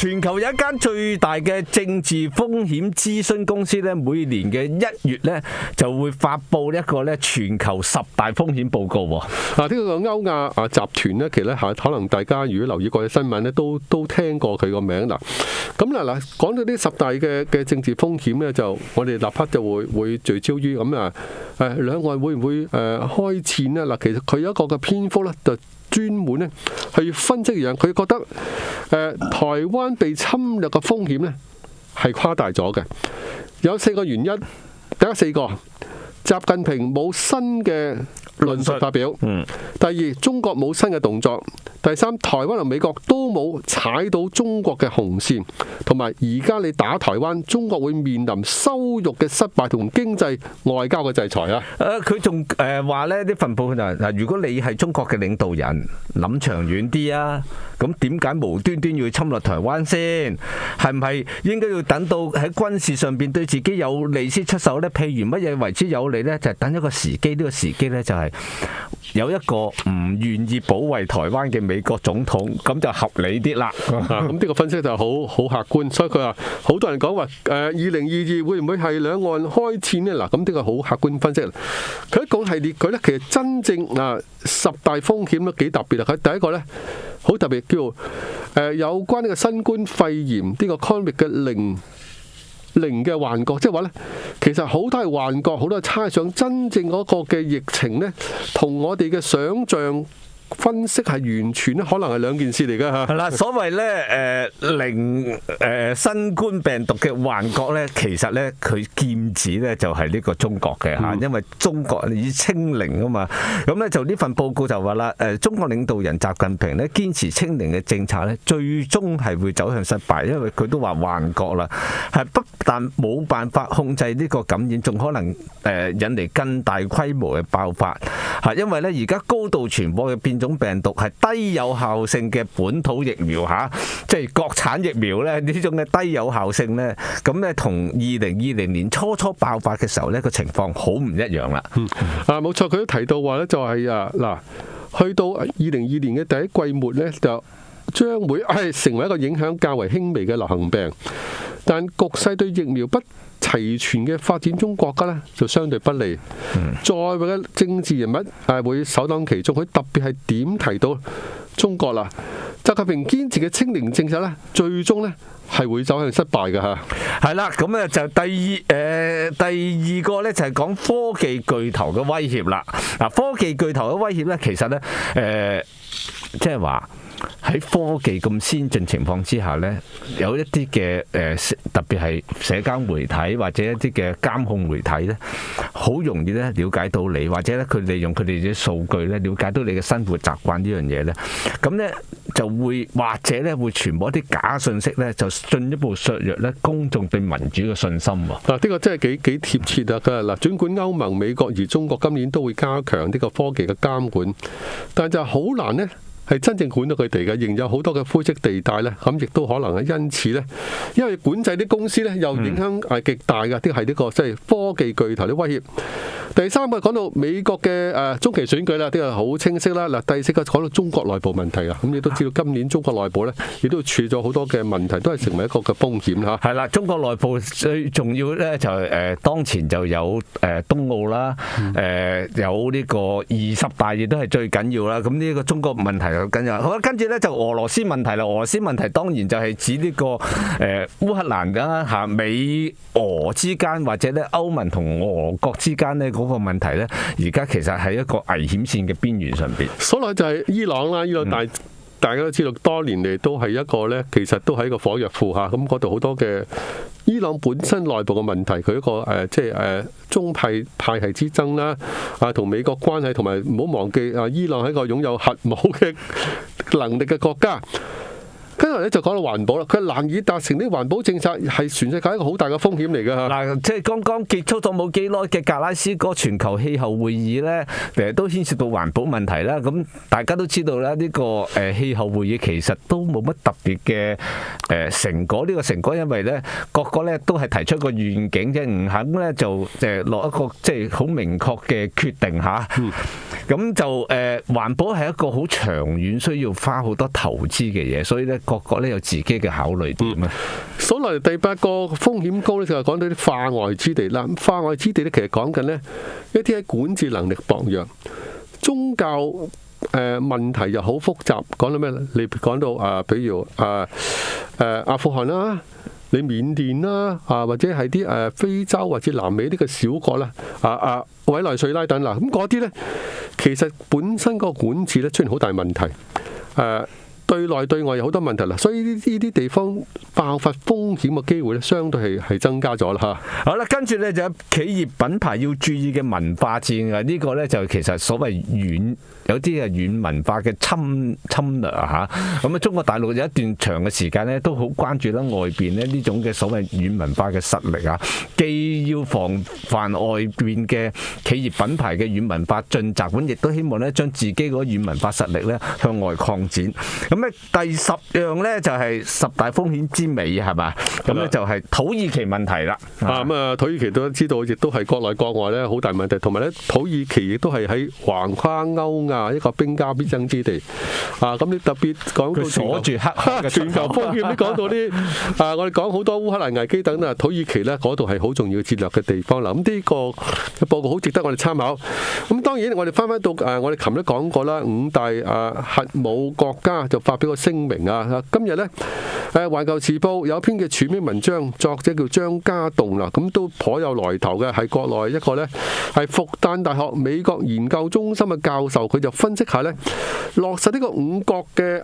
全球有一間最大嘅政治風險諮詢公司咧，每年嘅1月咧就會發布一個咧全球10大風險報告。呢個歐亞集團咧，其實嚇可能大家如果留意過嘅新聞咧，都聽過佢個名嗱。咁嗱，講到呢10大嘅政治風險咧，就我哋立刻就會聚焦於咁啊兩岸會唔會開戰呢？嗱，其實佢有一個嘅篇幅咧，就專門咧去分析樣，佢覺得台灣被侵略嘅風險咧係誇大咗嘅，有4個原因。第一4個，習近平冇新嘅論述發表。第二，中國冇新嘅動作。第三，台灣同美國都冇踩到中國嘅紅線，同埋而家你打台灣，中國會面臨羞辱嘅失敗同經濟外交嘅制裁啊！佢仲話咧呢份報告嗱，如果你係中國嘅領導人，諗長遠啲啊，咁點解無端端要侵略台灣先？係唔係應該要等到喺軍事上邊對自己有利先出手呢？譬如乜嘢為之有利呢？就係等一個時機，呢個時機呢，就係有一個唔願意保衛台灣嘅美國總統，咁就合理啲啦。咁呢個分析就好客觀，所以佢話好多人講話2022會唔會係兩岸開戰呢？嗱，咁呢個好客觀分析。佢一講系列，佢咧其實真正10大風險都幾特別啊！佢第一個咧好特別，叫有關呢個新冠肺炎呢個 COVID 嘅零嘅幻覺，即係話咧，其實好多係幻覺，好多係猜想，真正嗰個嘅疫情咧，同我哋嘅想像分析係完全可能係兩件事嚟㗎嚇。係啦，所謂咧新冠病毒嘅幻覺咧，其實咧佢劍指咧就係呢個中國嘅嚇，因為中國已清零啊嘛。咁咧就呢份報告就話啦，中國領導人習近平咧堅持清零嘅政策咧，最終係會走向失敗，因為佢都話幻覺啦，係不但冇辦法控制呢個感染，仲可能引嚟更大規模嘅爆發嚇。因為咧而家高度傳播嘅變種病毒係低有效性嘅本土疫苗嚇，即係國產疫苗咧呢種嘅低有效性咧，咁咧同2020年初爆發嘅時候咧個情況好唔一樣啦。冇錯，佢都提到話咧就係去到2020年嘅第一季末咧就將會成為一個影響較為輕微嘅流行病，但局勢對疫苗不齊全嘅發展中國家呢，就相對不利。在位嘅政治人物會首當其衝，佢特別係點提到中國啦。習近平堅持嘅清零政策呢，最終呢係會走向失敗嘅嚇。係啦，咁咧就第二個呢，就係講科技巨頭嘅威脅啦。嗱，科技巨頭嘅威脅呢，其實呢，即係話，喺科技咁先進情況之下呢，有一啲嘅特別係社交媒體或者一啲嘅監控媒體呢，好容易咧了解到你，或者咧佢利用佢哋啲數據咧了解到你嘅生活習慣呢樣嘢呢，咁呢就會或者咧會傳播一啲假信息呢，就進一步削弱咧公眾對民主嘅信心喎。呢個真係幾貼切啊！嗱，儘管歐盟、美國而中國今年都會加強呢個科技嘅監管，但就好難呢係真正管到佢哋嘅，仍有好多嘅灰色地帶呢，咁亦都可能係因此呢，因為管制啲公司呢，又影響係極大嘅，啲係呢個即係科技巨頭啲威脅。第三個講到美國嘅中期選舉啦，呢個好清晰啦。嗱，第四個講到中國內部問題啊，咁你都知道今年中國內部呢，亦都處理咗好多嘅問題，都係成為一個嘅風險嚇。係啦，中國內部最重要呢，就係當前就有冬奧啦，有呢個20大亦都係最緊要啦。咁呢個中國問題就緊要。好啦，跟住呢就俄羅斯問題啦。俄羅斯問題當然就係指呢個烏克蘭㗎嚇，美俄之間或者咧歐盟同俄國之間呢嗰個問題呢，而家其實係一個危險線嘅邊緣上邊。所來就係伊朗啦，伊朗大家都知道多年嚟都係一個呢，其實都係一個火藥庫嚇。咁嗰度好多嘅伊朗本身內部嘅問題，佢一個即係中派系之爭啦，同美國關係，同埋唔好忘記伊朗係一個擁有核武嘅能力嘅國家。跟住咧就講到環保啦，佢難以達成啲環保政策係全世界一個好大嘅風險嚟㗎嚇。嗱，即係剛剛結束咗冇幾耐嘅格拉斯哥全球氣候會議咧，都牽涉到環保問題啦。咁大家都知道啦，呢個氣候會議其實都冇乜特別嘅成果。呢個成果因為咧各個咧都係提出個願景啫，唔肯咧就落一個即係好明確嘅決定嚇。咁就環保係一個好長遠需要花好多投資嘅嘢，所以咧各國咧有自己嘅考慮點啊。數落嚟第8個風險高咧，就係講到啲化外之地啦。化外之地咧，其實講緊呢一啲喺管治能力薄弱、宗教問題又好複雜。講到咩咧？你講到比如阿富汗啦。你緬甸啦，或者係啲非洲或者南美呢個小國啦，委內瑞拉等啦，咁嗰啲呢，其實本身個管治呢出現好大問題，對內對外有好多問題啦，所以呢啲地方爆發風險嘅機會咧，相對係增加咗啦嚇。好啦，跟住咧就有企業品牌要注意嘅文化戰啊！呢個咧就其實所謂軟，有啲係軟文化嘅侵略啊嚇。咁啊，中國大陸有一段長嘅時間咧，都好關注啦外邊咧呢種嘅所謂軟文化嘅實力啊，既要防範外邊嘅企業品牌嘅軟文化進習，咁亦都希望咧將自己嗰個軟文化實力咧向外擴展。咁咧第10樣咧就係10大風險之尾係嘛？咁咧就係土耳其問題啦。土耳其都知道，亦都係國內國外咧好大問題，同埋咧土耳其亦都係喺橫跨歐亞一個兵家必爭之地。咁你特別講到鎖住黑全球風險，你講到啲我哋講好多烏克蘭危機等啦，土耳其咧嗰度係好重要嘅戰略嘅地方啦。咁呢個報告好值得我哋參考。咁當然我哋翻到我哋琴日講過啦，5大核武國家就發表個聲明啊！今日呢，《環球時報》有篇嘅署名文章，作者叫張家棟啦，咁都頗有來頭嘅，係國內一個呢，係復旦大學美國研究中心嘅教授，佢就分析下呢，落實呢個5國嘅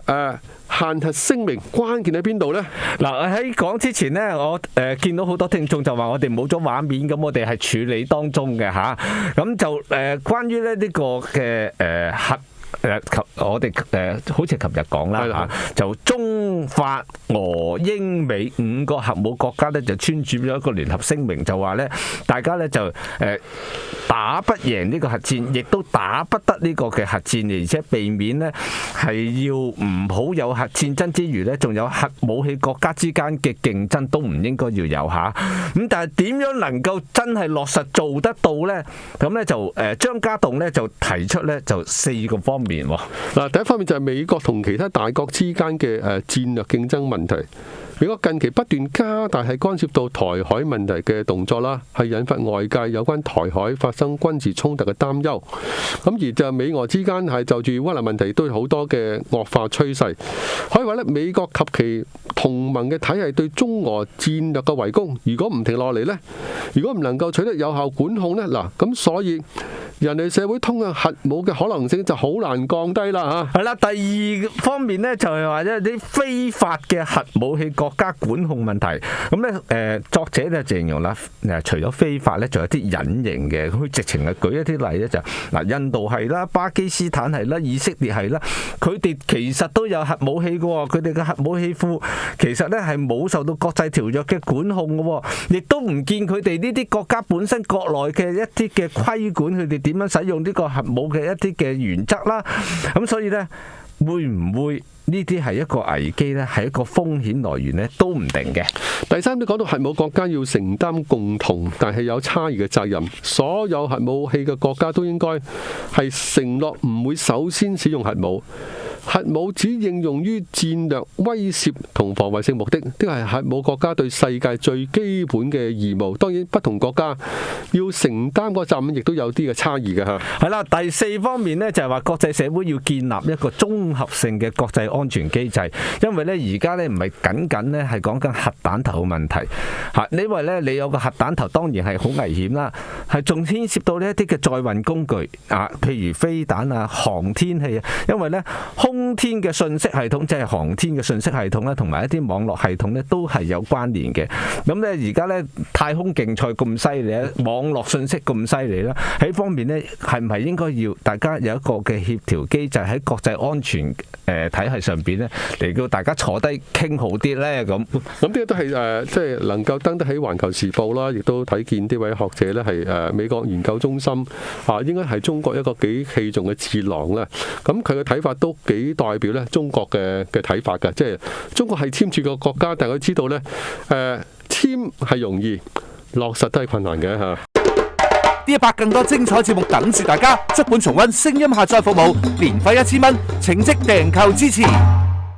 限核聲明關鍵喺邊度呢？嗱，喺講之前呢，我見到好多聽眾就話我哋冇咗畫面，咁我哋係處理當中嘅嚇，咁就關於咧呢個嘅核。我哋好似琴日講啦嚇，就中法俄英美5個核武國家咧就簽署咗一個聯合聲明，就話咧大家咧就打不贏呢個核戰，亦都打不得呢個嘅核戰，而且避免呢係要唔好有核戰爭之餘呢，仲有核武器國家之間嘅競爭都唔應該要有嚇。咁但係點樣能夠真係落實做得到呢？咁呢就張家棟呢就提出呢就4個方面。嗱，第一方面就係美國同其他大國之間嘅戰略競爭問題。美國近期不斷加大係干涉到台海問題嘅動作啦，係引發外界有關台海發生軍事衝突嘅擔憂。咁而就美俄之間係就住烏克蘭問題都有好多嘅惡化趨勢。可以話咧，美國及其同盟嘅體系對中俄戰略嘅圍攻，如果唔停落嚟呢，如果唔能夠取得有效管控呢，嗱咁所以人類社會通向核武嘅可能性就好難降低啦嚇。係啦，第2方面呢，就係話一啲非法嘅核武器國家管控問題。咁咧作者咧形容啦，除咗非法咧，仲有啲隱形嘅。佢直情係舉一啲例咧，就嗱印度係啦、巴基斯坦係啦、以色列係啦，佢哋其實都有核武器嘅喎，佢哋嘅核武器庫其實咧係冇受到國際條約嘅管控嘅喎，亦都唔見佢哋呢啲國家本身國內嘅一啲嘅規管，佢哋點樣使用呢個核武嘅一啲嘅原則啦。咁所以咧，會唔會呢啲係一個危機呢？係一個風險來源呢？都唔定嘅。第3都講到核武國家要承擔共同但係有差異嘅責任，所有核武器嘅國家都應該係承諾唔會首先使用核武。核武只應用於戰略威懾同防衛性目的，呢個係核武國家對世界最基本嘅義務。當然不同國家要承擔個責任亦都有啲嘅差異嘅嚇。係啦，第4方面呢，就係話國際社會要建立一個綜合性嘅國際安全機制，因為呢而家呢唔係僅僅呢係講緊核彈頭嘅問題嚇，因為呢你有個核彈頭當然係好危險啦，係仲牽涉到呢一啲嘅載運工具啊，譬如飛彈啊、航天器啊，因為呢空天嘅信息系統即係航天嘅信息系統咧，同埋一啲網絡系統咧，都係有關聯嘅。咁咧而家咧太空競賽咁犀利咧，網絡信息咁犀利啦，喺方面咧係唔係應該要大家有一個嘅協調機制喺國際安全體系上邊咧，嚟到大家坐低傾好啲咧咁。咁呢個都係即係能夠登得起《環球時報》啦，亦都睇見呢位學者咧係美國研究中心應該係中國一個幾器重嘅智囊啦。咁佢嘅睇法都幾代表咧中國嘅睇法㗎，即係中國係簽署個國家，但係佢知道咧簽係容易，落實都係困難嘅嚇。D100更多精彩節目等住大家，足本重溫聲音下載服務，年費1000蚊，請即訂購支持。